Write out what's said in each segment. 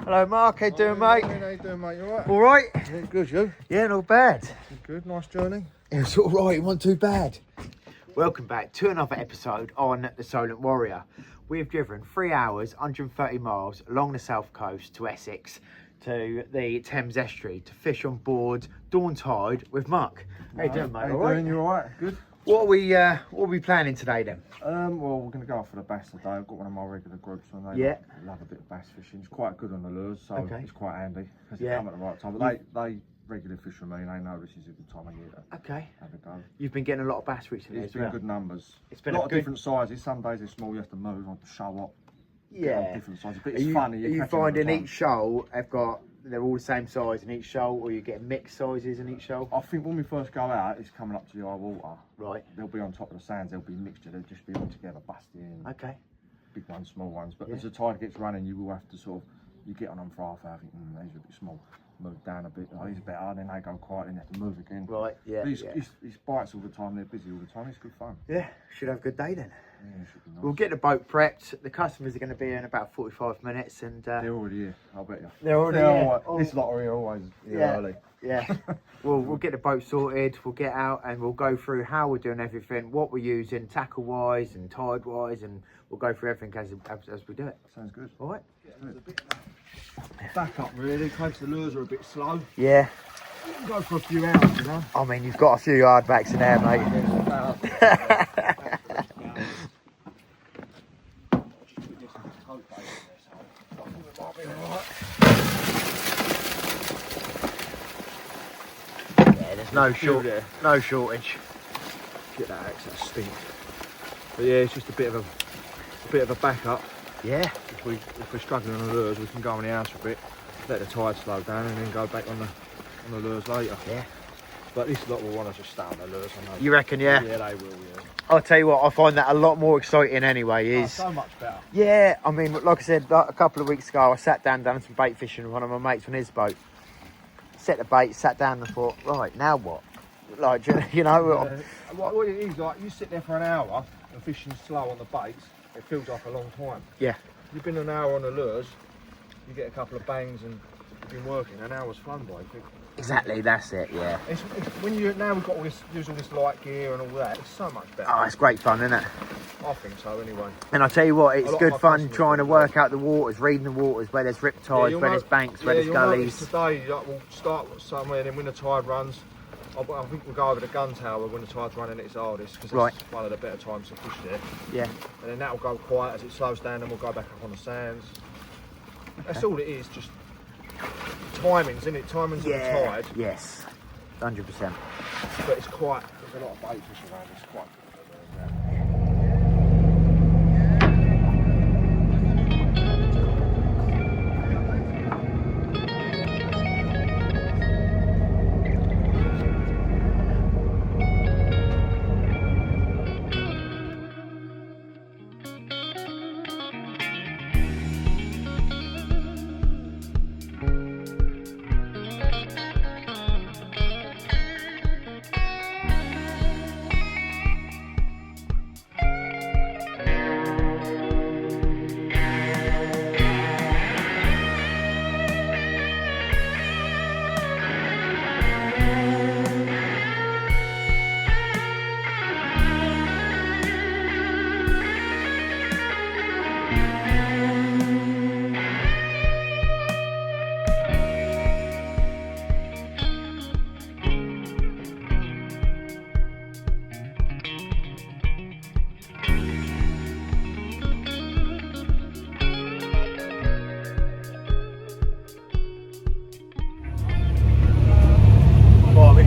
Hello, Mark. How you doing, mate? How you doing, mate? You alright? All right? Yeah, good, you? Yeah, not bad. Good, nice journey. It was all right. It wasn't too bad. Welcome back to another episode on the Solent Warrior. We've driven 3 hours, 130 miles along the south coast to Essex to the Thames estuary to fish on board Dawn Tide with Mark. How you doing, mate? How you All right? doing? You alright? Good. What are we planning today then? Well, we're going to go off for the bass today. I've got one of my regular groups and they love a bit of bass fishing. It's quite good on the lures, so it's quite handy because they come at the right time. But they regularly fish with me and they know this is a good time of year to have a go. You've been getting a lot of bass recently It's as been well. good numbers. It's been a lot of different sizes. Some days they're small, you have to move on to show up. Yeah. Different sizes, but it's funny. Are you finding each shoal they're all the same size in each shoal, or you get mixed sizes in each shoal? I think when we first go out, it's coming up to the high water. Right. They'll be on top of the sands. There'll be mixture. They'll just be all together, busting. Okay. Big ones, small ones. But as the tide gets running, you will have to you get on them for half hour. Think, these are a bit small. Move down a bit. Oh, these are better. Then they go quiet. Then you have to move again. Right. Yeah. These bites all the time. They're busy all the time. It's good fun. Yeah. Should have a good day then. Yeah, it should be nice. We'll get the boat prepped. The customers are going to be here in about 45 minutes, and they're already here. I'll bet you. They're already here. This lot are here always early. Yeah. We'll get the boat sorted. We'll get out and we'll go through how we're doing everything, what we're using, tackle wise and tide wise, and we'll go through everything as we do it. Sounds good. All right. Back up really, in case the lures are a bit slow. Yeah. You can go for a few hours, you know. I mean, you've got a few hardbacks in there, mate. Yeah, there's no shortage. Get that axe, that stink. But yeah, it's just a bit of a backup. Yeah. If we're struggling on the lures, we can go on the house for a bit, let the tide slow down, and then go back on the lures later. Yeah. But this lot will want us to stay on the lures, I know. You reckon? Yeah. Yeah, they will. Yeah. I'll tell you what, I find that a lot more exciting anyway. So much better. Yeah, I mean, like I said, a couple of weeks ago, I sat down done some bait fishing with one of my mates on his boat. Set the bait, sat down and thought, right, now what? Like, you know. What it is, like, you sit there for an hour and fishing slow on the baits, it feels like a long time. Yeah. You've been an hour on the lures, you get a couple of bangs and you've been working, an hour's flown by. Exactly, that's it, yeah. It's when now we've got use all this light gear and all that, it's so much better. Oh, it's great fun, isn't it? I think so anyway. And I tell you what, it's good fun trying to work that. out the waters, reading the waters, where there's riptides, where there's banks, where there's gullies. Today we'll start somewhere, and then when the tide runs, I think we'll go over the gun tower when the tide's running at its hardest, because it's one of the better times to fish there. Yeah. And then that'll go quiet as it slows down, and we'll go back up on the sands. That's all it is, just timings, isn't it? Timings of the tide. Yes, 100%. But it's quite, there's a lot of bait fish around, it's quite good.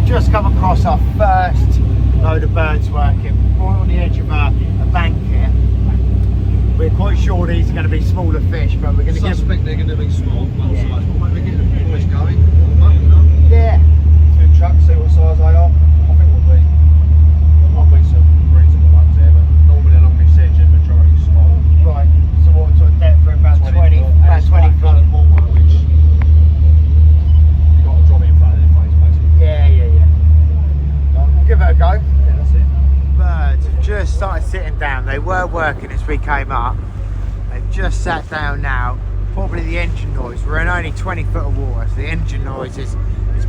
Just come across our first load of birds working right on the edge of a bank here. We're quite sure these are going to be smaller fish, but we're going to suspect they're going to be small, one size, but maybe get the boys going. Yeah. Swim truck, see what size they are. I think there might be some reasonable ones there, but normally along this edge, the majority is small. Right. So what sort of depth for about 20 foot? More one, which you got to drop it in front of their face, basically. Yeah. We'll give it a go. Yeah, that's it. Birds have just started sitting down. They were working as we came up. They've just sat down now. probably the engine noise. We're in only 20 foot of water, so the engine noise is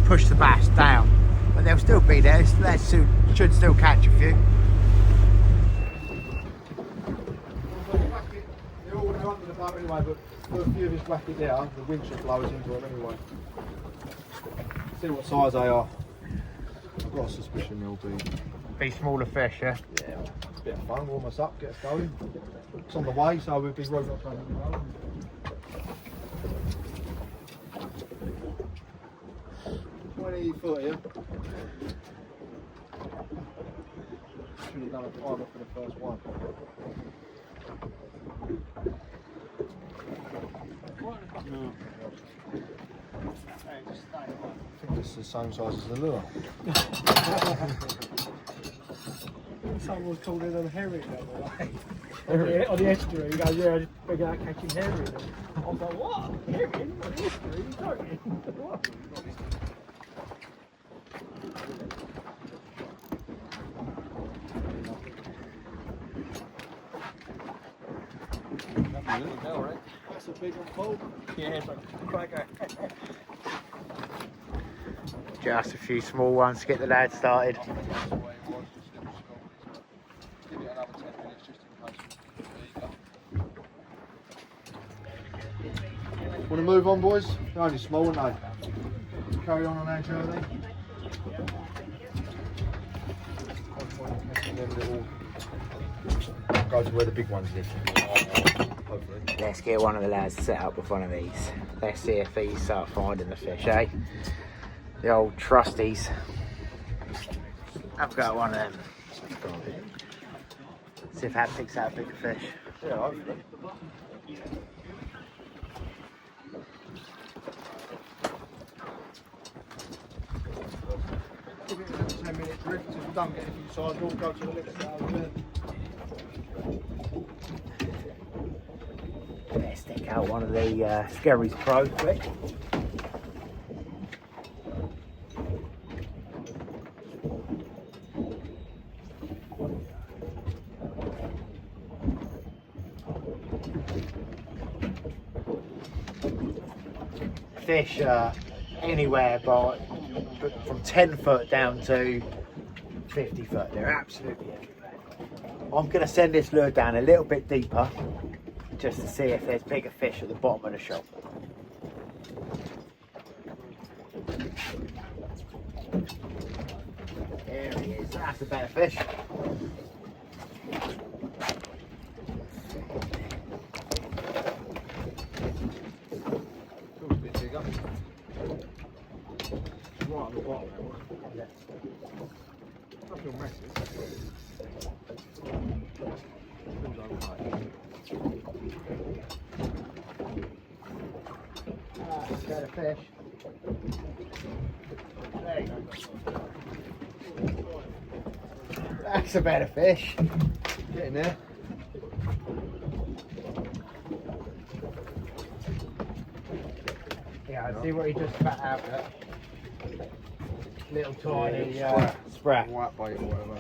pushed the bass down. But they'll still be there, they should still catch a few. They're all under the boat anyway, but for a few of us whack it there, the wind should blow us into them anyway. See what size they are. I've got a suspicion they'll be smaller fish, yeah? Yeah, it's a bit of fun, warm us up, get us going. It's on the way, so we'll be rolling up on the road. 20 foot here. Should have done a timer for the first one. No. I think it's the same size as the lure. Someone was calling them herring the other way. On the estuary, he goes, yeah, I just figured out catching herring. I was like, what? Herring? On the estuary? You're joking? What? That's a big one, Paul. Yeah, it's like a cracker. Just a few small ones to get the lads started. Want to move on, boys? They're only small, aren't they? Carry on our journey. Go to where the big ones live. Hopefully. Let's get one of the lads set up with one of these. Let's see if these start finding the fish, eh? The old trusties. I've got one of them. See if that picks out a bigger fish. Yeah, hopefully. Give it a 10-minute drift. If we don't get anything size, we'll go to the next side. Let's stick out one of the Skerry's Pro quick. Fish anywhere but from 10 foot down to 50 foot. They're absolutely everywhere. I'm going to send this lure down a little bit deeper just to see if there's bigger fish at the bottom of the shop. There he is. That's a better fish. Right on the bottom there, nothing massive. Better fish. There you go. That's a better fish. Get in there. Yeah, I see what he just spat out there. Little tiny sprat. White bait or whatever.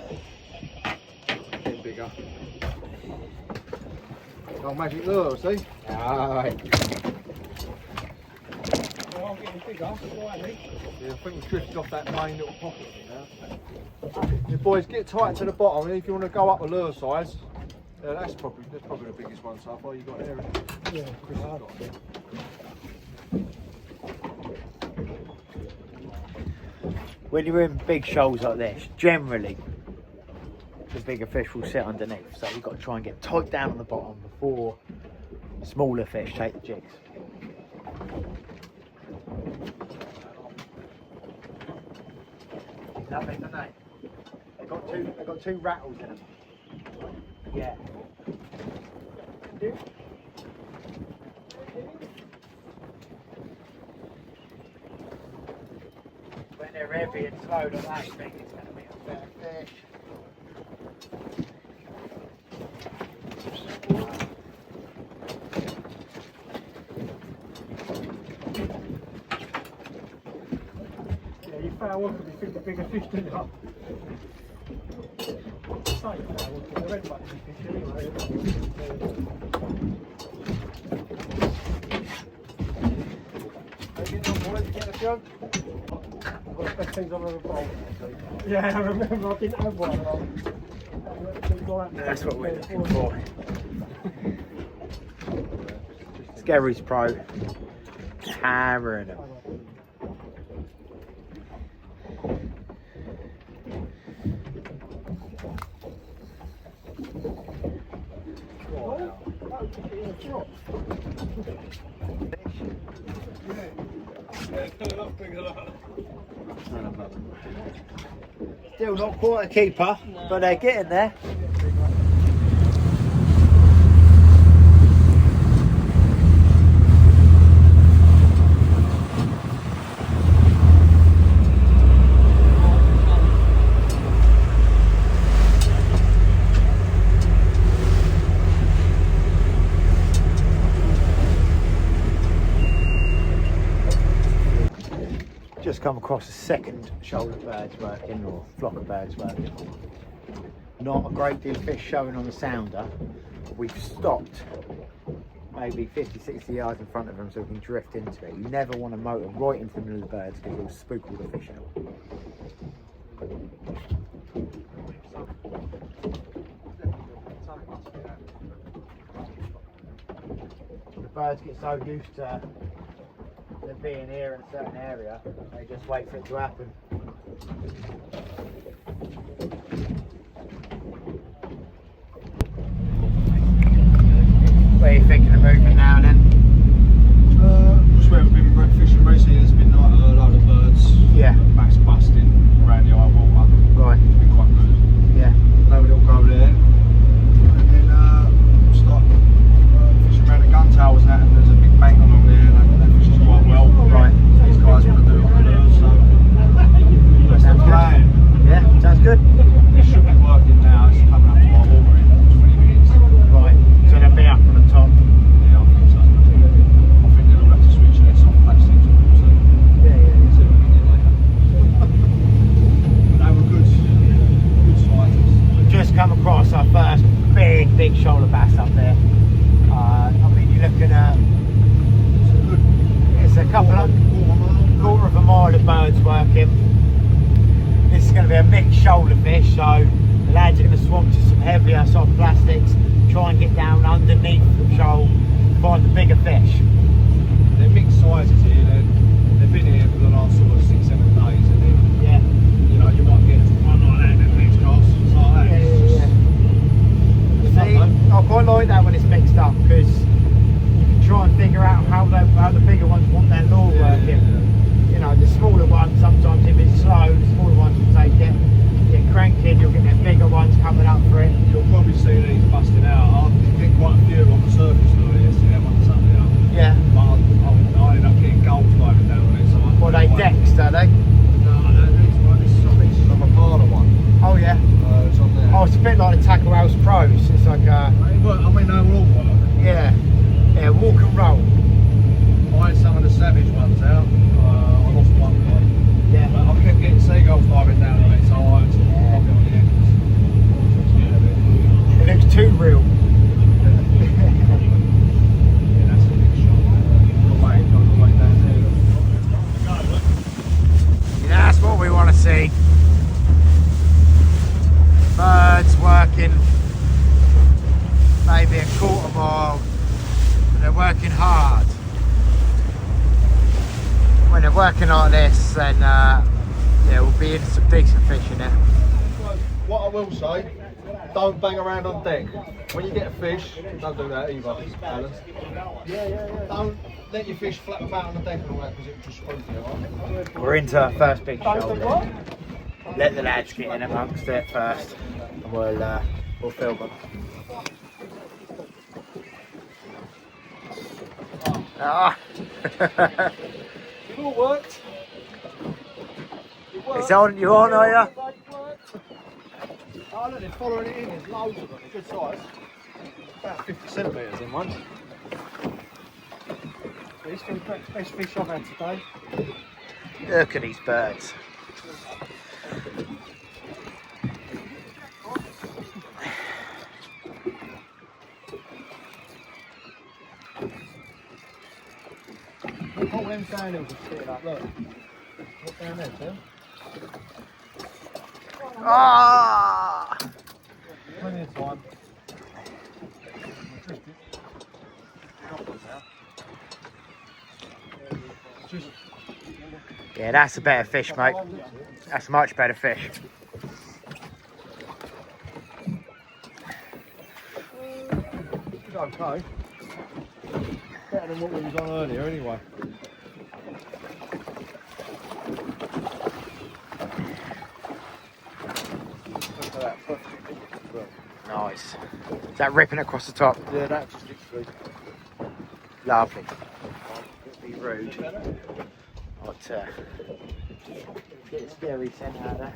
Getting bigger. Oh, magic lure, see? Alright. Oh, I'm getting bigger, slightly. Yeah, I think we've drifted off that main little pocket now. Yeah, boys, get tight to the bottom, and if you want to go up a lure size, that's probably the biggest one so far you got there. Yeah, pretty hard. When you're in big shoals like this, generally the bigger fish will sit underneath, so you've got to try and get tight down on the bottom before smaller fish take the jigs. Lovely, don't they? They've got two rattles in them. Yeah. When they're heavy and slow like that, I think it's going to be a better fish. Yeah, you foul off because you think the bigger fish than you. Say foul off, the red button fish anyway. things I've ever bought. Yeah, I remember I didn't have one. That's what we're looking for. Skerry's Pro. Hammering them. Still not quite a keeper, but they're getting there. Just come across a second shoulder birds working, or flock of birds working. Not a great deal of fish showing on the sounder. We've stopped maybe 50-60 yards in front of them so we can drift into it. You never want to motor right into the middle of the birds because it'll spook all the fish out. The birds get so used to them being here in a certain area, they just wait for it to happen. Where are you thinking of moving now then? Just where we've been fishing recently, there's been like a load of birds. Yeah. Bass busting around the eye water. Right. It's been quite good. Yeah. Maybe they'll go there. And then start fishing around the gun towers and that, and there's a big bank along there, and that fishes quite well. Right. These guys want to do it on the lures, so that's the plan. Yeah, sounds good. It should be working now. It's coming up to our water in 20 minutes. Right. So they'll be up on the top. Yeah, I think so. I think they'll have to switch their soft plastics on them, so Yeah. see what we can get later. But they were good sizes. We've just come across our first big shoulder bass up there. I mean, you're looking at, it's a couple of quarter of a mile of birds working. This is going to be a mixed shoulder fish, so the lads are going to swamp to some heavier soft plastics, try and get down underneath the shoal, find the bigger fish. They're mixed sizes here. They've been here for the last sort of 6-7 days, and then you know you might get one like that, and then next cast it's like that. See, I quite like that when it's mixed up because you can try and figure out how the bigger ones want their lure working. You know, the smaller ones, sometimes if it's slow, the smaller ones will take it. Get cranking, you'll get the bigger ones coming up for it. You'll probably see these busting out. I did quite a few on the surface lure yesterday, that one Sunday up. Yeah. But I ended up getting goals diving down on it, so I... Well, they decks, are they? No, these ones, I think this is on a parlour one. Oh, yeah. It's on there. Oh, it's a bit like the Tackle House Pros. It's like a... Well, I mean, they will all work. Yeah. Yeah, walk and roll. I had some of the savage ones out. I lost one guy. Yeah. But I kept getting seagulls diving down on it, so I had to pop it on the end. It looks too real. Yeah, that's a big shot. Goes all the way down there. Yeah, that's what we want to see. Birds working maybe a quarter mile, but they're working hard. When they're working like this, then yeah, we'll be in some decent fish in it. What I will say, don't bang around on deck. When you get a fish, don't do that either, Alan. Don't let your fish flap about on the deck and all that, because it will just spook you, right? We're into our first big shoulder. Let the lads get in amongst it first, and we'll film them. Ah. It all worked. It's on, you on, are you? Oh, look, they're following it in. There's loads of them. They're good size. About 50 centimetres in one. These are the best fish I've had today. Look at these birds. Look what them down hills are sitting up, look. Look down there, Tim. Ah! Plenty of time. Yeah, that's a better fish, mate. That's a much better fish. It's okay. Better than what we was on earlier, anyway. Look at that, perfect as well. Nice. Is that ripping across the top? Yeah, that's just literally. Lovely. Be rude. But get scary sent out there.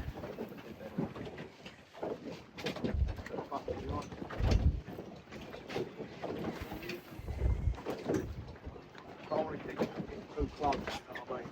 Can't really keep too close, you know what I mean?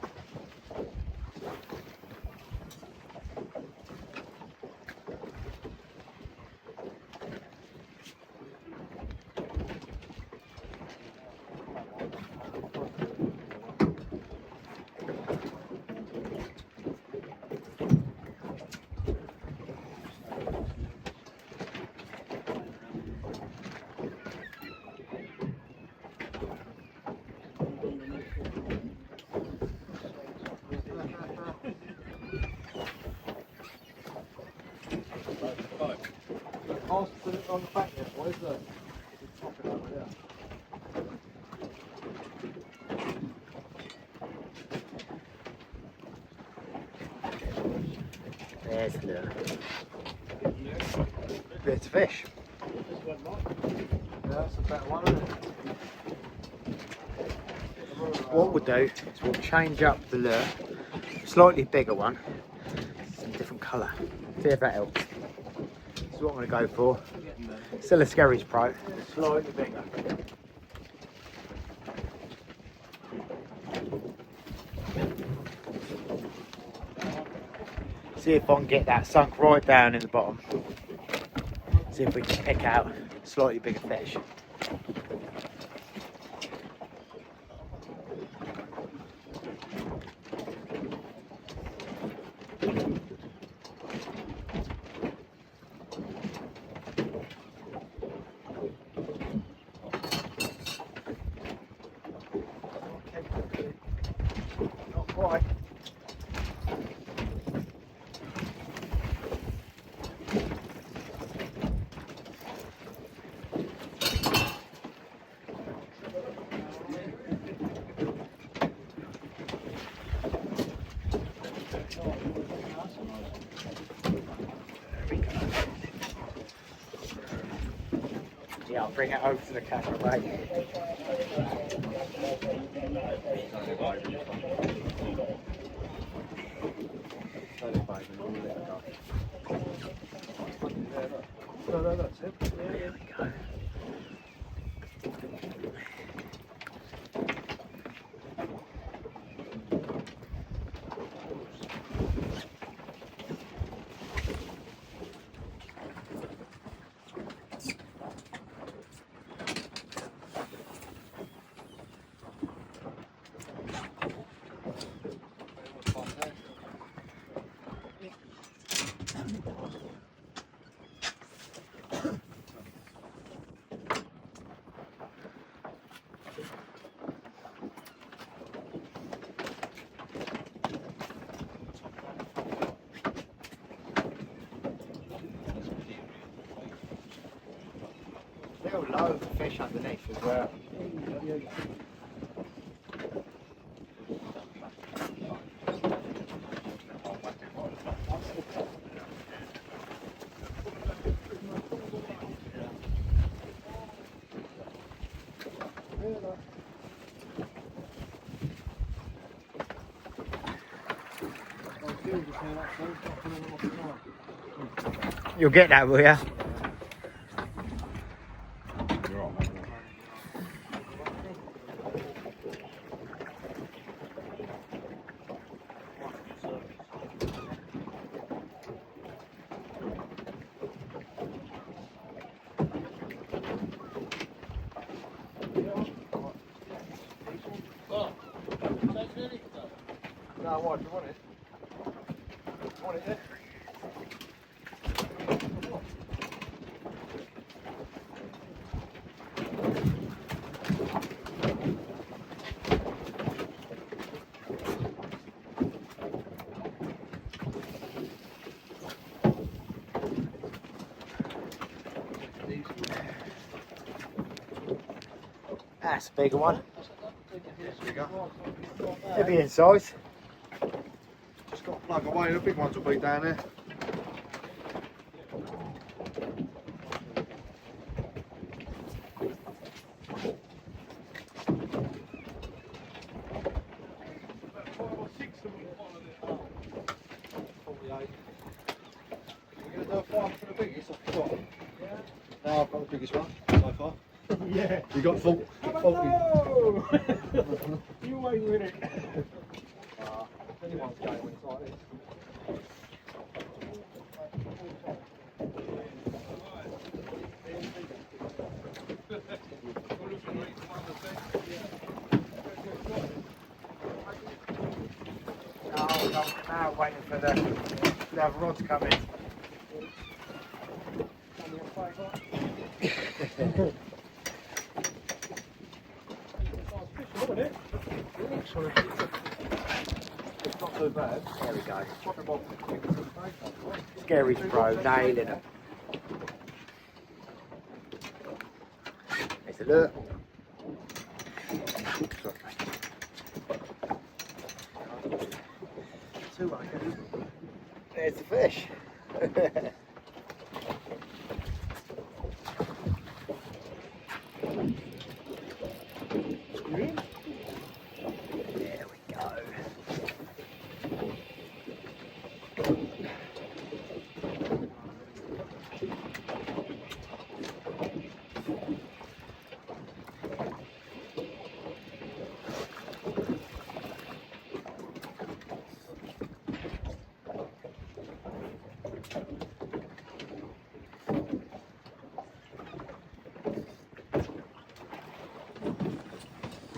I'll put it on the back there, boys. Look. Just pop it over there. There's the lure. Bit of fish. Yeah, that's a better one, isn't it? What we'll do is we'll change up the lure. Slightly bigger one. Some different colour. See if that helps. This is what I'm going to go for. Still a Skerries Pro. Slightly bigger. See if I can get that sunk right down in the bottom. See if we can pick out slightly bigger fish. Not quite. Yeah, I'll bring it over to the camera, mate. No, that's it. There we go. Still loads of fish underneath as well. You'll get that, will ya? No, why? Do you want it? Do you want it, yeah? That's a bigger one. Bigger. Heavy in size. Just got to plug away, the big ones will be down there. No, I've got the biggest one so far. Yeah. You got 40. Oh! You always win it. Anyone's game when it's like this. Oh, now waiting for the other rods coming. It's not too bad. There we go. Probably about 50 Scary's pro, nailing it. Let's look. There's the fish. There we go.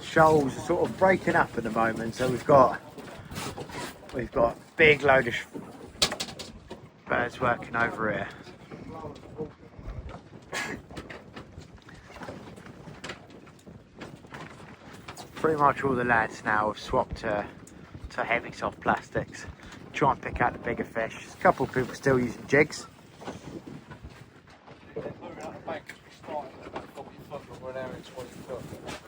Shoals are sort of breaking up at the moment, so we've got a big load of birds working over here. Pretty much all the lads now have swapped to heavy soft plastics. Try and pick out the bigger fish. A couple of people still using jigs.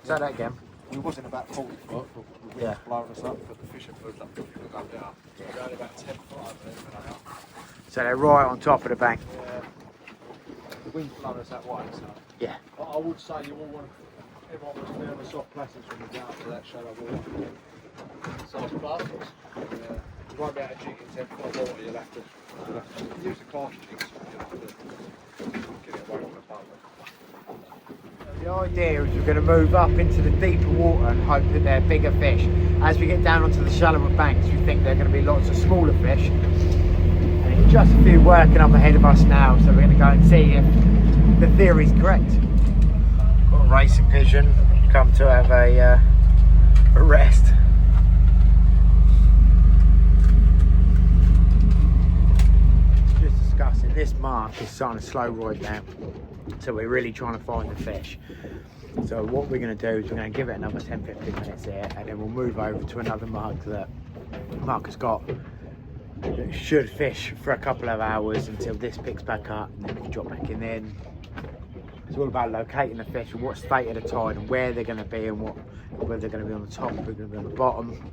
Say that again. We wasn't about 40 foot, but the wind blowing us up, but the fish have moved up 50 foot up there. We're only about 10 foot over there. So they're right on top of the bank. Yeah. The wind's blowing us that way, so. Yeah. But I would say you all want everyone was clear of soft plastics when you get out to that shallow water. Soft plastics? Yeah. You won't be able to jig in 10 foot water, you'll have to use the cast jigs, you'll have to get it away from the boat. The idea is we're going to move up into the deeper water and hope that they're bigger fish. As we get down onto the shallower banks, we think there are going to be lots of smaller fish. And it's just a few working up ahead of us now, so we're going to go and see if the theory's correct. Got a racing pigeon come to have a rest. Just discussing, this mark is starting to slow right down. So we're really trying to find the fish. So what we're going to do is we're going to give it another 10-15 minutes here, and then we'll move over to another mark that Mark has got that should fish for a couple of hours until this picks back up, and then we can drop back in. Then it's all about locating the fish and what state of the tide and where they're going to be, and whether they're going to be on the top or they're going to be on the bottom.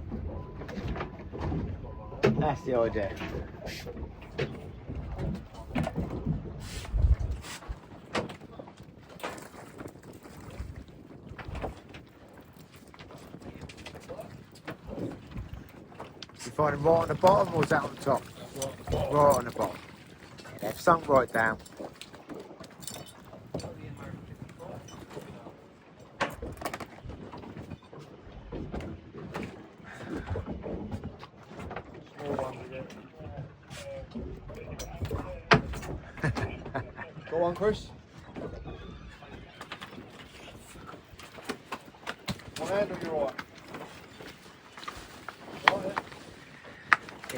That's the idea. You find them right on the bottom, or is that on the top? Right on the bottom. They've sunk right down. Got one, Chris? One hand or you're right?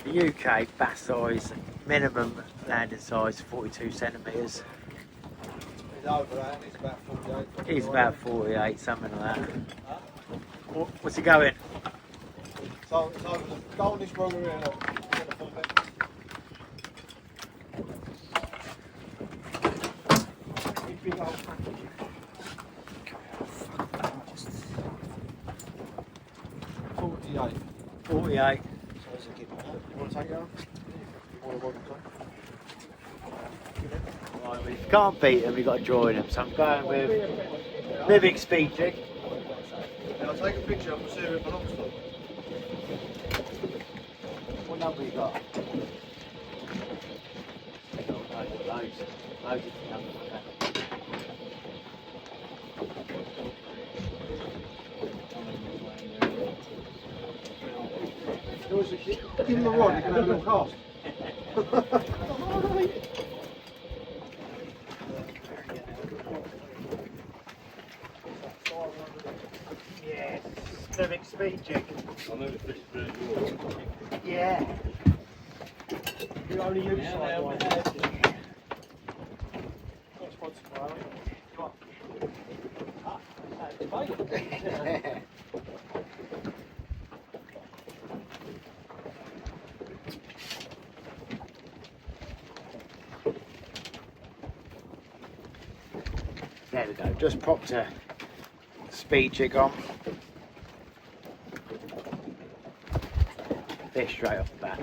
In the UK, bass size, minimum landing size 42 centimetres. He's over that, he's about 48. He's about 48, something like that. What's he going? So it's over the goldish brother here, look. Big old package. 48. 48. You want to take it out? Right, we can't beat them, we've got to join them. So I'm going with Mimic Speed Jig. Can I take a picture of the see who it belongs to? What number you got? Loads of numbers. Give him a rod, you can have a little cast. Yes, Mimic Speed Jig. I know the fish is really good. Yeah. You only use side one. There we go, just popped a speed jig on. Fish straight off the bat.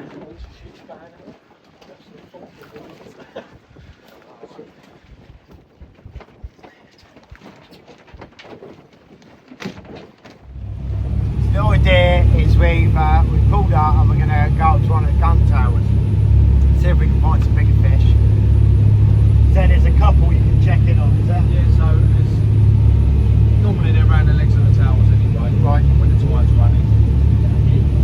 The idea is we've pulled out and we're going to go up to one of the gun towers, see if we can find some bigger fish. So there's a couple you can check in on, is that? Yeah, so it's normally they're around the legs of the towers anyway, Right. when the tide's running.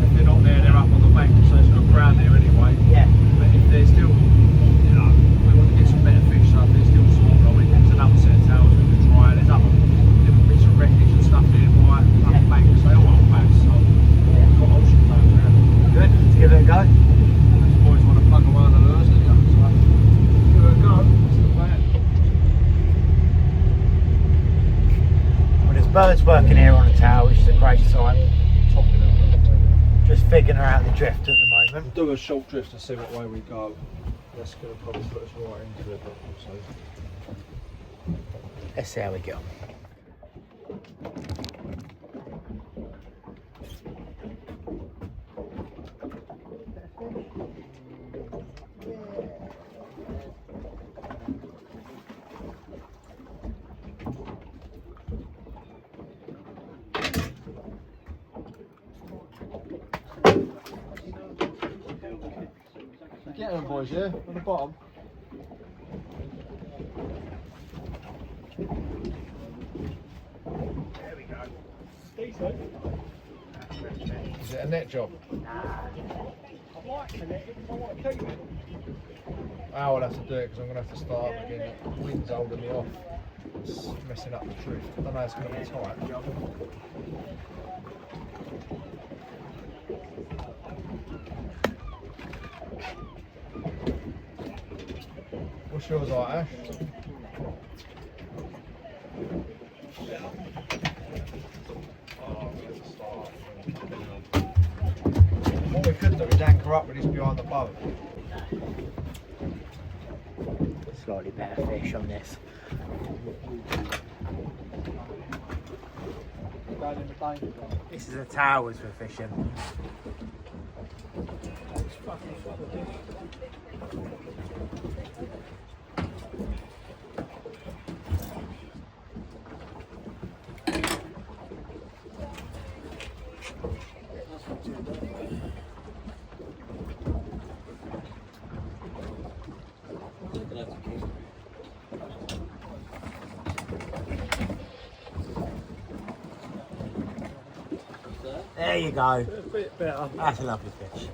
If they're not there, they're up on the bank, so it's not ground there anyway. Yeah. But if they're still, you know, we want to get some better fish, so if they're still smaller, we there's another set of towers we can try. There's other little bits of wreckage and stuff here, right, up the bank, so they're all old bass, so we've got options over there. Good, let's give it a go. Those boys want to plug away on the lures, don't you? So, give it a go, that's the plan. Well, there's birds working here on the tower, which is a great sign. Topping them. Just figuring out the drift at the moment. Do a short drift to see what way we go. That's going to probably put us right into it, but also. Let's see how we go. Get them boys, yeah? On the bottom. There we go. Decent. Is it a net job? I like connected, I like to keep it. I'll have to do it because I'm going to have to start up again. The wind's holding me off. It's messing up the drift. I don't know how it's going to be tight. What's yours like, Ash? What we could do is anchor up with this behind the boat. Slightly better fish on this. This is the towers we're fishing. There you go. A bit better. That's a lovely fish.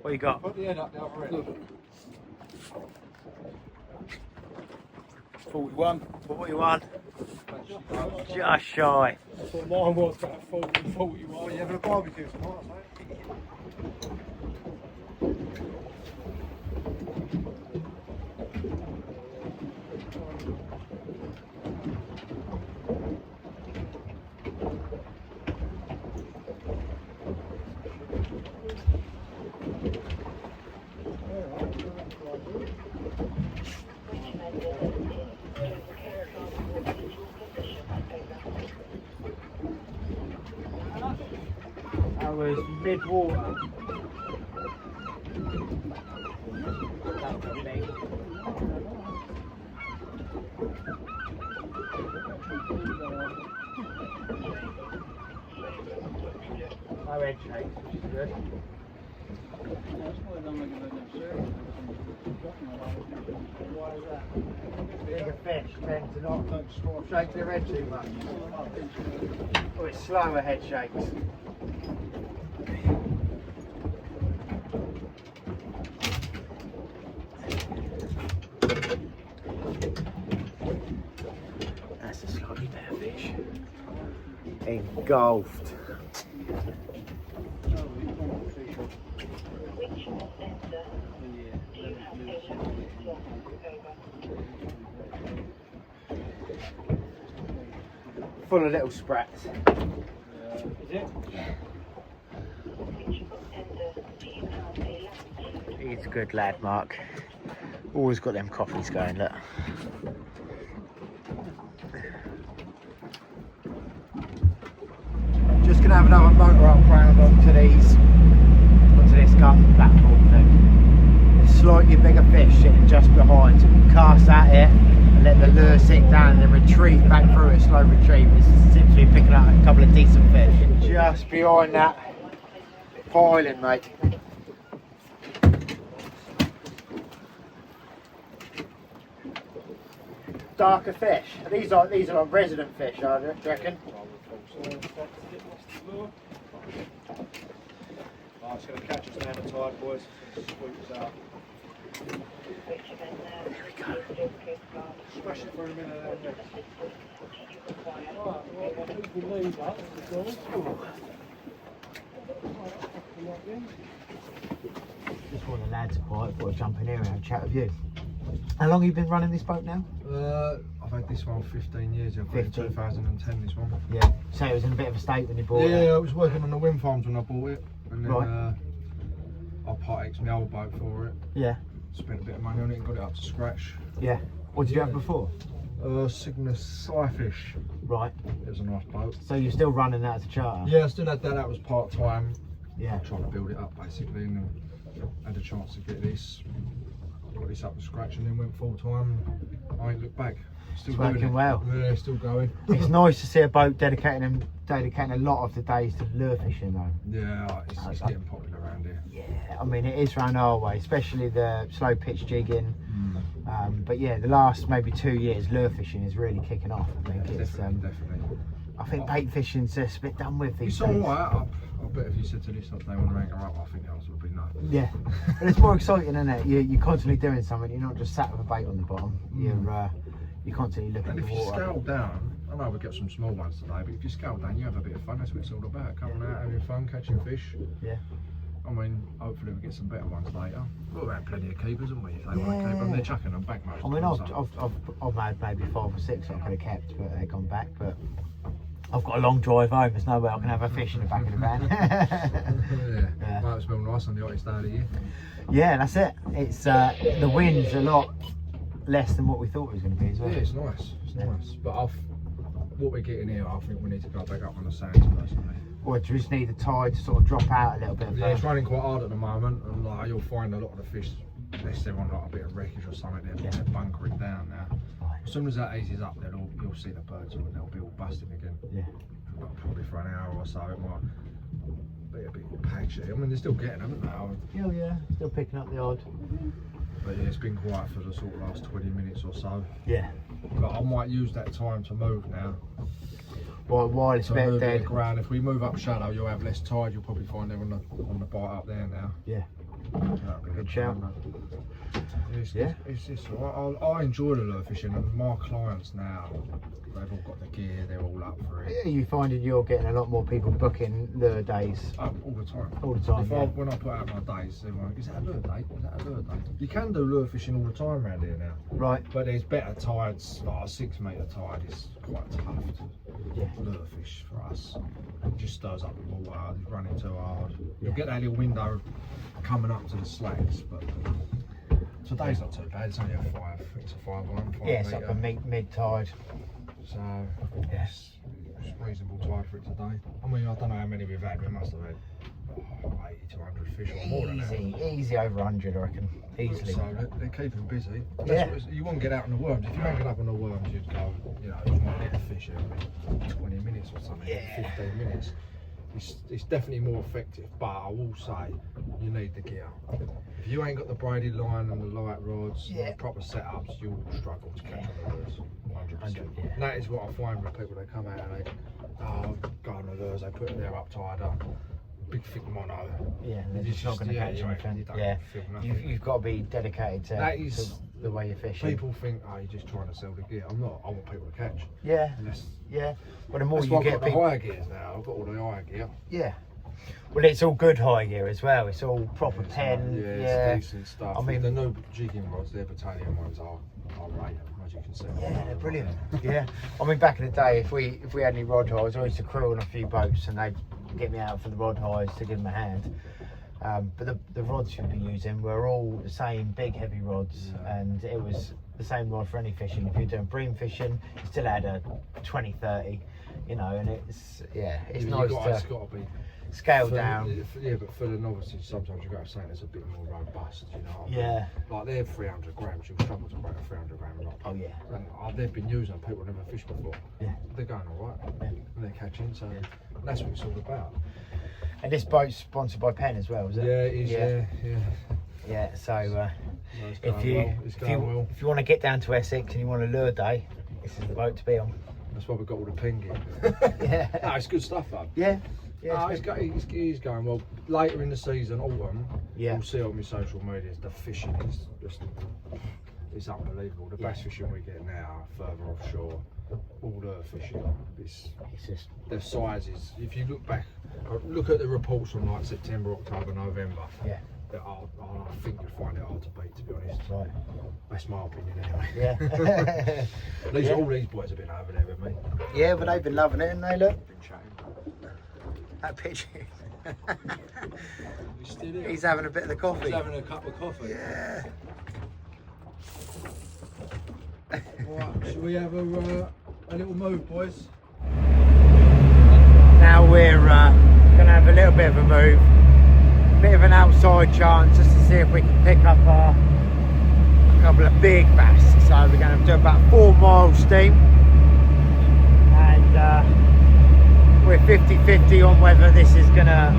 What you got? Put the head up the other end. 41. 41. Just shy. That's what mine was, about 40, 41. What, you having a barbecue tonight, mate? mid-water. No head shakes, which is good. Why is that? Bigger fish tend to not shake their head too much. Or it's slower head shakes. That's a slightly better fish. Engulfed. Full of little sprats. Is it? He's a good lad, Mark. Always got them coffees going, look. Just gonna have another motor up round onto this gun platform thing. There's slightly bigger fish sitting just behind, so we can cast at it and let the lure sit down and then retrieve back through it, slow retrieve. This is simply picking up a couple of decent fish. Just behind that piling, mate. Darker fish. These are like resident fish, do you reckon? Oh, it's going to catch us down the tide, boys. Sweep us out. There we go. Smash it for a minute there. Right, well, I think we leave that. Just while the lads are quiet, thought I'd jump in here and have a chat with you. How long have you been running this boat now? I've had this one 15 years. I've got it in 2010, this one. Yeah. So it was in a bit of a state when you bought it? Yeah, I was working on the wind farms when I bought it. And then Right. I part-exed my old boat for it. Yeah. Spent a bit of money on it and got it up to scratch. Yeah. What did you have before? Cygnus Skyfish. Right. It was a nice boat. So you're still running that as a charter? Yeah, I still had that. That was part-time. Yeah. Trying to build it up basically, and had a chance to get this. Got this up to scratch and then went full-time. I ain't looked back. Still It's working well. Yeah, still going. It's nice to see a boat dedicating a lot of the days to lure fishing though. Yeah, it's getting popular around here. Yeah, I mean it is round our way, especially the slow pitch jigging. But yeah, the last maybe 2 years lure fishing is really kicking off. I think it's Definitely. I think bait fishing's just a bit done with these days. It's alright. I bet if you said to this that they want to anchor up, I think the answer would be no. Yeah, but it's more exciting, isn't it? You're constantly doing something. You're not just sat with a bait on the bottom. You're constantly looking And at if the you water. scale down, I know we get some small ones today, but if you scale down, you have a bit of fun. That's what it's all about. Coming out, having fun, catching fish. Yeah. I mean, hopefully we get some better ones later. We've had plenty of keepers, haven't we? If they want to keep them, they're chucking them back most I mean, of the time. I've had maybe 5 or 6 I could have kept, but they've gone back. But I've got a long drive home. There's no way I can have a fish in the back of the van. Yeah. Might smell nice on the hottest day of the year. Yeah, that's it. It's the wind's a lot less than what we thought it was going to be as well. Yeah, it's nice. It's nice. But what we're getting here, I think we need to go back up on the sands personally. Or do you just need the tide to sort of drop out a little bit? Yeah, it's running quite hard at the moment, and like you'll find a lot of the fish, unless they're on like a bit of wreckage or something, they're bunkering down now. As soon as that eases up, then you'll see the birds and they'll be all busting again. Yeah. Probably for an hour or so, it might be a bit patchy. I mean, they're still getting them, haven't they? Oh yeah, still picking up the odd. But yeah, it's been quiet for the sort of last 20 minutes or so. Yeah. But I might use that time to move now. While it's a bit dead. Ground. If we move up shallow, you'll have less tide. You'll probably find them on the bite up there now. Yeah. That'd be Good shout. It's all right. I enjoy the lure fishing, and my clients now, they've all got the gear. They're all up for it. Are you finding you're getting a lot more people booking lure days? All the time. All the time. When I put out my days, everyone goes, "Is that a lure day? Is that a lure day?" You can do lure fishing all the time around here now. Right. But there's better tides. Like a 6 metre tide is quite tough to lure fish for us. It just stirs up the water. It's running too hard. You'll get that little window coming up to the slacks, but today's not too bad. It's only a 5. It's a 5-1. Yeah, it's like a mid tide. So yes, it's reasonable tide for it today. I mean, I don't know how many we've had. We must have had 80 to 100 fish or more than that. Easy over 100, I reckon. Easily. So they're keeping busy. Yeah. You won't get out on the worms. If you hang it up on the worms, you'd go, you know, you might get a fish every 20 minutes or something, 15 minutes. It's definitely more effective, but I will say you need the gear. If you ain't got the braided line and the light rods and the proper setups, you'll struggle to catch on the lures. 100%. And that is what I find with people. They come out and they go on the lures, they put their up tighter, big thick mono. Yeah, they're just not going to catch anything. Yeah, you've got to be dedicated to the way you're fishing. People think, oh, you're just trying to sell the gear. I'm not. I want people to catch. Yeah, yeah. Well, the more you get, I've got the higher gears now. I've got all the higher gear. Yeah. Well, it's all good high gear as well. It's all proper pen. Yeah, it's decent stuff. I mean, the new jigging rods, their battalion ones are great, as you can see. Yeah, they're brilliant. Yeah. I mean, back in the day, if we had any rod highs, I used to crew on a few boats, and they'd get me out for the rod highs to give them a hand. But the rods you'd be using were all the same big heavy rods, and it was the same rod for any fishing. If you're doing bream fishing, you still had a 20-30, you know, and it's nice It's got to be scale down. Yeah, but for the novices, sometimes you've got to say it's a bit more robust, you know. Yeah. Like they're 300 grams, you'll struggle to break a 300 gram rod. Oh yeah. And they've been using people never fished before. Yeah. They're going all right. Yeah. And they're catching, so that's what it's all about. And this boat's sponsored by Penn as well, is it? Yeah, it is. Yeah. Yeah. So if you want to get down to Essex and you want a lure day, this is the boat to be on. That's why we've got all the Penn gear. Yeah. No, it's good stuff though. Yeah. Yeah, he's going well. Later in the season, autumn, you'll see on my social media, the fishing is just it's unbelievable. The bass fishing we get now, further offshore, all the fishing, it's just the sizes. If you look back, look at the reports from like September, October, November. Yeah. I think you'll find it hard to beat, to be honest. Right. That's my opinion anyway. Yeah. All these boys have been over there with me. Yeah, but they've been loving it, and they look. That pigeon. He's having a bit of the coffee. He's having a cup of coffee. Yeah. Right, shall we have a little move, boys? Now we're going to have a little bit of a move. Bit of an outside chance just to see if we can pick up a couple of big bass. So we're going to do about 4 miles steam. And we're 50-50 on whether this is gonna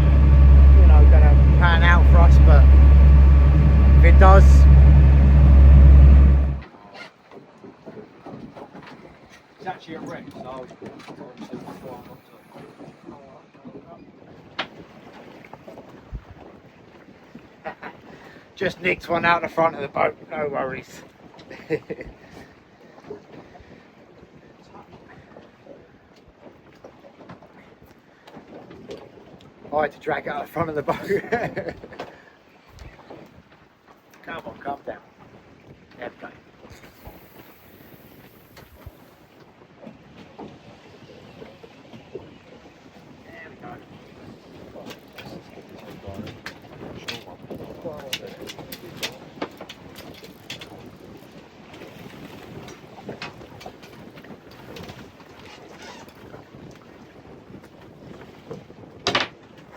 pan out for us, but if it does, It's actually a wreck, so just nicked one out the front of the boat, no worries. I had to drag it out the front of the boat. Come on, calm down. There we go. There we go.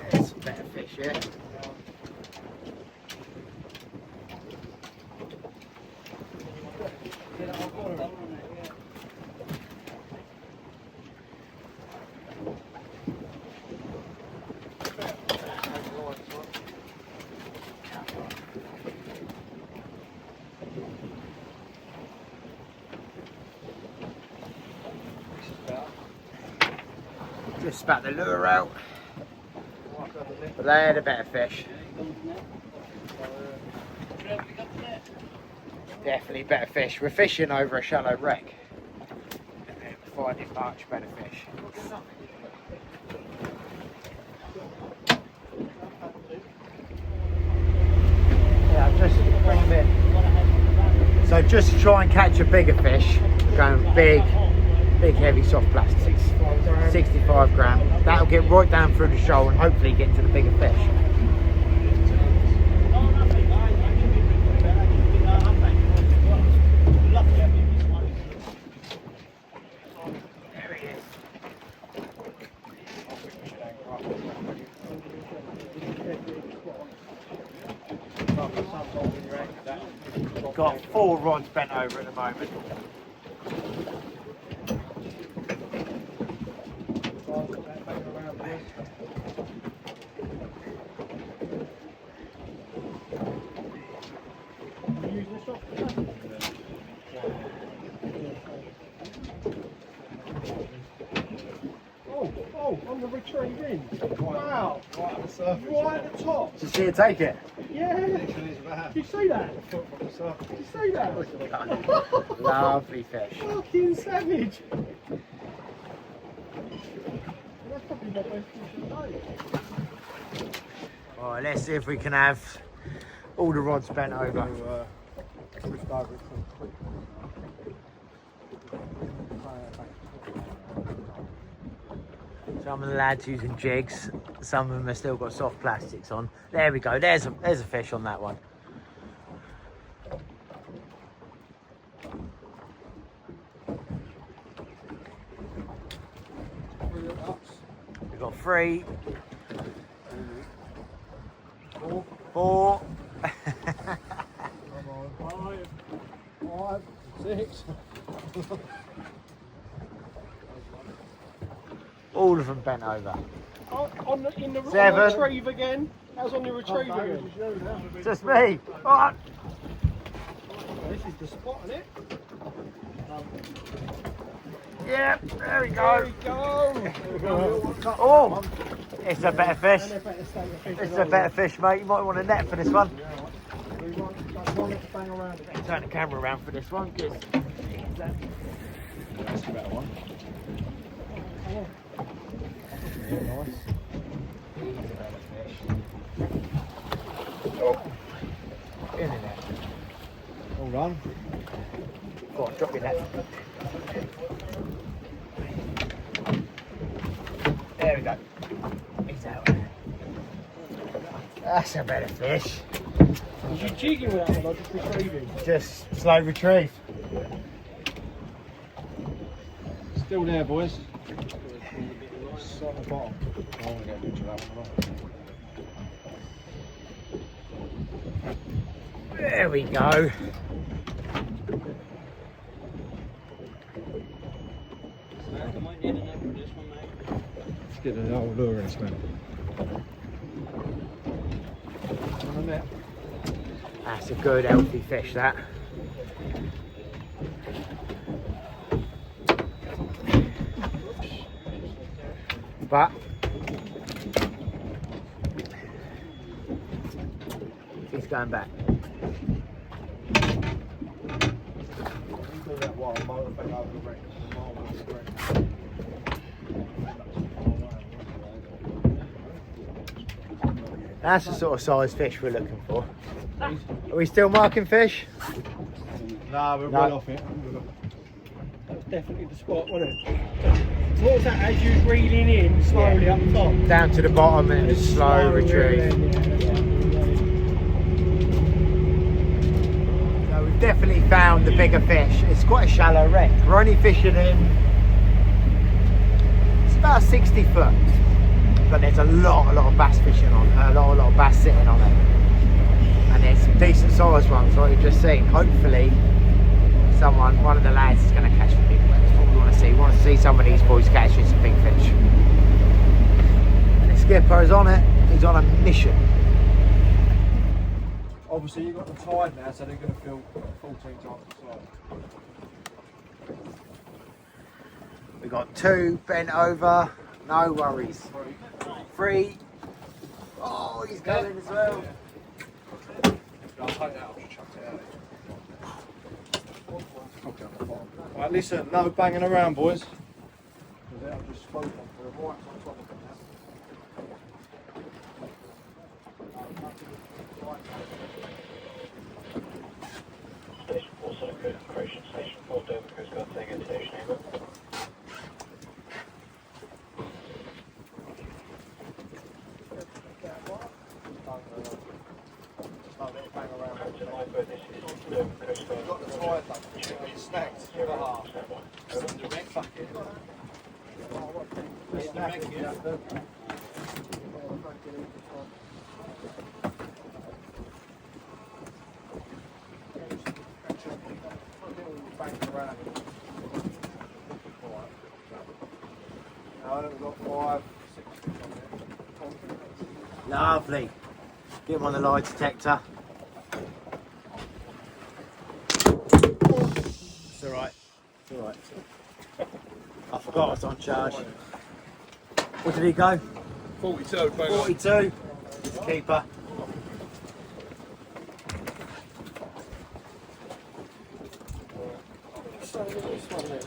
There's some better fish here. Just spat the lure out, but they're the better fish. Definitely better fish. We're fishing over a shallow wreck and we're finding much better fish. Yeah, just bring them in. So just to try and catch a bigger fish, we're going big heavy soft plastics, 65 gram. That'll get right down through the shoal and hopefully get into the bigger fish. There he is. All rods bent over at the moment. Oh, on the retrieve in. Wow. Right at the surface. Right at the top. Did you see it take it? Yeah. Did you see that? Did you see that? Lovely fish. Fucking savage. That's probably my best fish of the day. Alright, let's see if we can have all the rods bent over. Some of the lads using jigs, some of them have still got soft plastics on. There we go, there's a fish on that one. We've got 3, 4. 5, 6. All of them bent over. Oh, in the 7. retrieve again. How's on the retrieve again? Just me. Oh. This is the spot, isn't it? Yeah, there we go. There we go. Oh, it's a better fish. It's a better fish, mate. You might want a net for this one. Turn the camera around for this one, because That's a better one. nice. In there. All done. Go on, drop your net. There we go. He's out. That's a better fish. Is you jigging with that one or just retrieving? Just slow retrieve. Still there, boys. It's on the bottom. I want to get a picture of that one. There we go. Let's get the old lure in this man. That's a good healthy fish, that. But he's going back. That's the sort of size fish we're looking for. Are we still marking fish? Nah, we're No. well off it. That was definitely the spot, wasn't it? So what was that as you was reeling in slowly up top? Down to the bottom and just slow retrieve. So we've definitely found the bigger fish. It's quite a shallow wreck. We're only fishing in, it's about 60 foot. But there's a lot of bass fishing on, a lot of bass sitting on it. And there's some decent sized ones like you've just seen. Hopefully one of the lads is going to catch the big one. That's what we want to see. We want to see some of these boys catching some big fish. And the skipper is on it. He's on a mission. Obviously, you've got the tide now, so they're going to fill 14 times the size. We've got 2 bent over. No worries. 3. Oh, he's going as well. I'll take that, I'll just chuck it out. Right, listen, no banging around, boys. Because that'll just float on for the right on top of it now. Station 4 Solent Coast Operation, Station 4 Dover Coast Guard saying invitation, over. To my boat, this is Dover Coast Guard. Got the tide up, it's snagged for the half. Direct bucket. It's direct, yeah. We've got 5, 6 fish on there. Lovely. Get him on the lie detector. It's alright. It's alright. I forgot I was on charge. What did he go? 42. 42. He's a keeper. So this one then.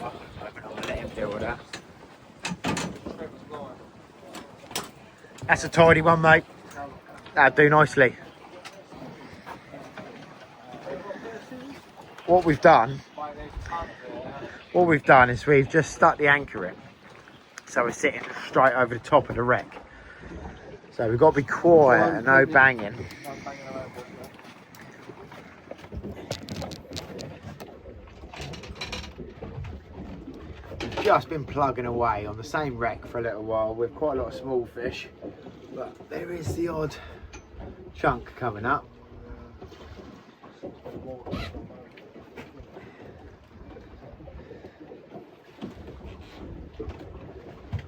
I'm going to let him deal with that. That's a tidy one, mate. That'd do nicely. What we've done is we've just stuck the anchor in. So we're sitting straight over the top of the wreck. So we've got to be quiet and no banging. We've just been plugging away on the same wreck for a little while with quite a lot of small fish. But there is the odd chunk coming up.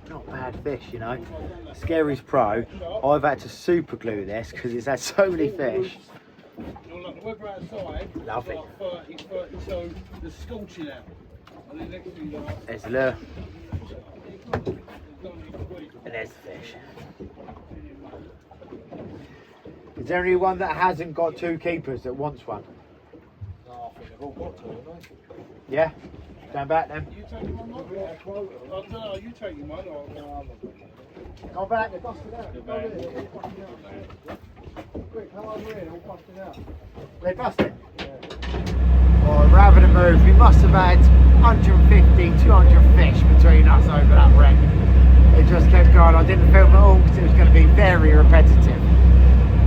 Not bad fish, you know. Scary's Pro. I've had to super glue this because it's had so many fish. The weather outside, Lovely. like 30, 32, the scorching out. And then next thing you know, There's the lure. And there's the fish. Is there anyone that hasn't got two keepers that wants one? No, I think they've all got to, haven't they? Yeah? Going back then. you take your one, Mike? I don't know, you take your one or... No, I'm not doing it. Go back. They busted out. Go there, they're all busted out. Quick, come over here, they're all busted out. They busted. Well, we're having a move. We must have had 150, 200 fish between us over that wreck. It just kept going. I didn't film it all because it was going to be very repetitive.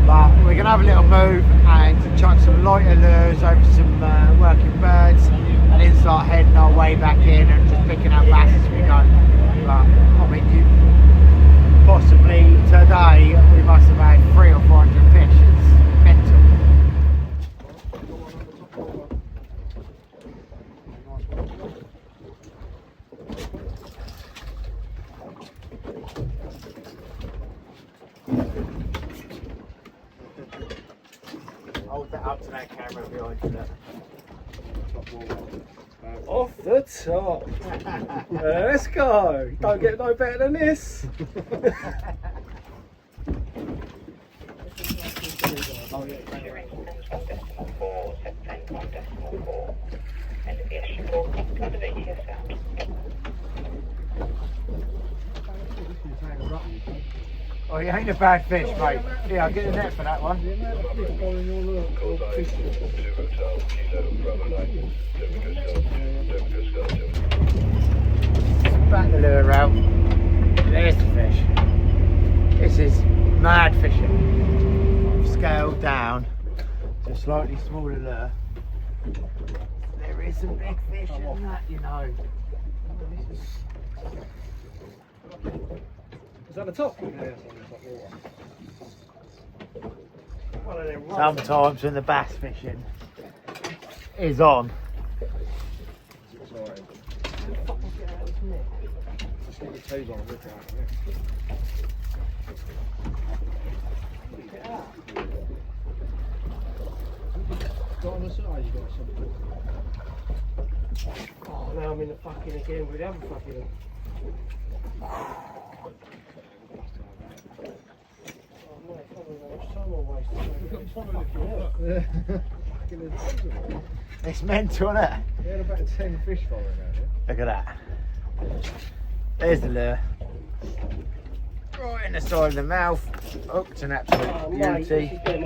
But we're going to have a little move and chuck some lighter lures over some working birds and then start heading our way back in and just picking up bass as we go. But I mean, possibly today we must have had 300 or 400 fish. It's mental. Hold that up to that camera behind you. Off the top. Let's go. Don't get no better than this. Oh, you ain't a bad fish, mate. Yeah, I'll get the net for that one. Back the lure out. There's the fish. This is mad fishing. I've scaled down to a slightly smaller lure. There is some big fish in that, you know. Is that the top? Sometimes when the bass fishing is on, Just get your toes on and rip it out. Got on the side, you got something. Oh, now I'm in the fucking again with the other fucking. it's mental, isn't it? We had about 10 fish following out here. Look at that. There's the lure. Right in the side of the mouth. Hooked an absolute beauty. Put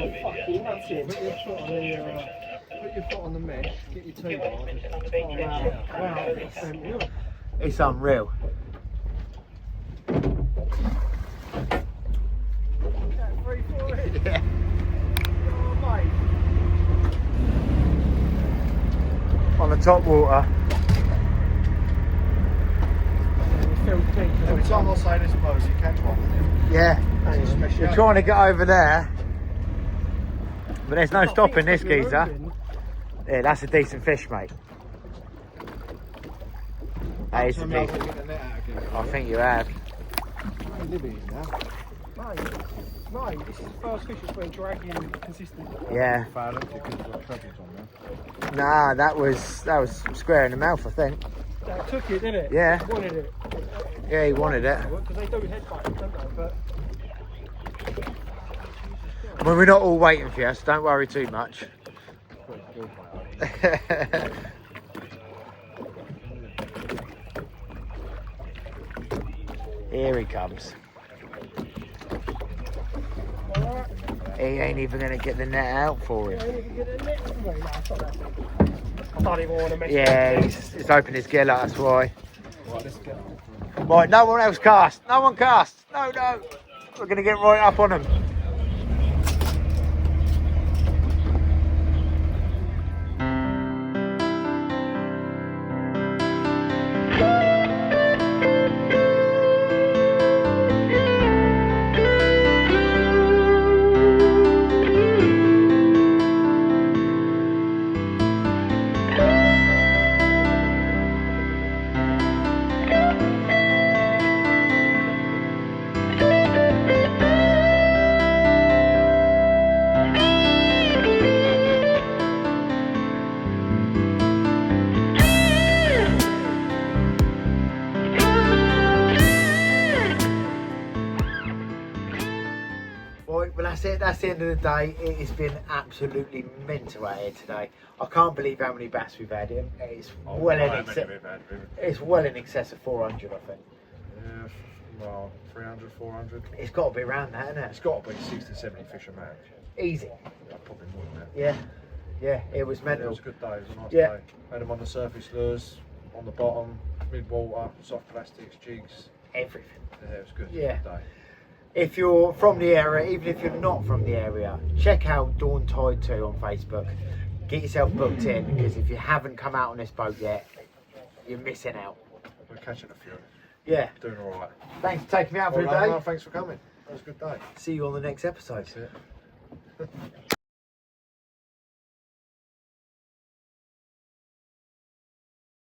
your foot on the mesh, get your toe on. It's unreal. Yeah. On the top water. Every time I say this close, you catch one. Yeah. You're trying to get over there, but there's no stopping this geezer. Yeah, that's a decent fish, mate. That is a decent. I think you have. Mate, this is the first fish that's been dragging consistently. Yeah. Nah, that was square in the mouth, I think. That took it, didn't it? Yeah. He wanted it. Yeah, he wanted it. Because they do headbutt, don't they? But Well, we're not all waiting for you, so don't worry too much. Here he comes. He ain't even going to get the net out for him. I don't even want to mess Yeah, he's opened his gill up, that's why. Right, no one else cast. No one cast. No. We're going to get right up on him. Right, well that's it, that's the end of the day. It has been absolutely mental out here today. I can't believe how many bass we've had in. It's well in excess of 400, I think. Yeah, well, 300, 400. It's got to be around that, isn't it? It's got to be 60, 70 fish a match. Easy. Yeah, probably more than that. Yeah, it was mental. It was a good day, it was a nice Yeah. day. Had them on the surface lures, on the bottom, mid-water, soft plastics, jigs. Everything. Yeah, it was good. Yeah. Good day. If you're from the area, even if you're not from the area, check out Dawn Tide 2 on Facebook. Get yourself booked in, because if you haven't come out on this boat yet, you're missing out. We're catching a few. Yeah. Doing all right. Thanks for taking me out for Well, the day. no, thanks for coming. That was a good day. See you on the next episode. That's it.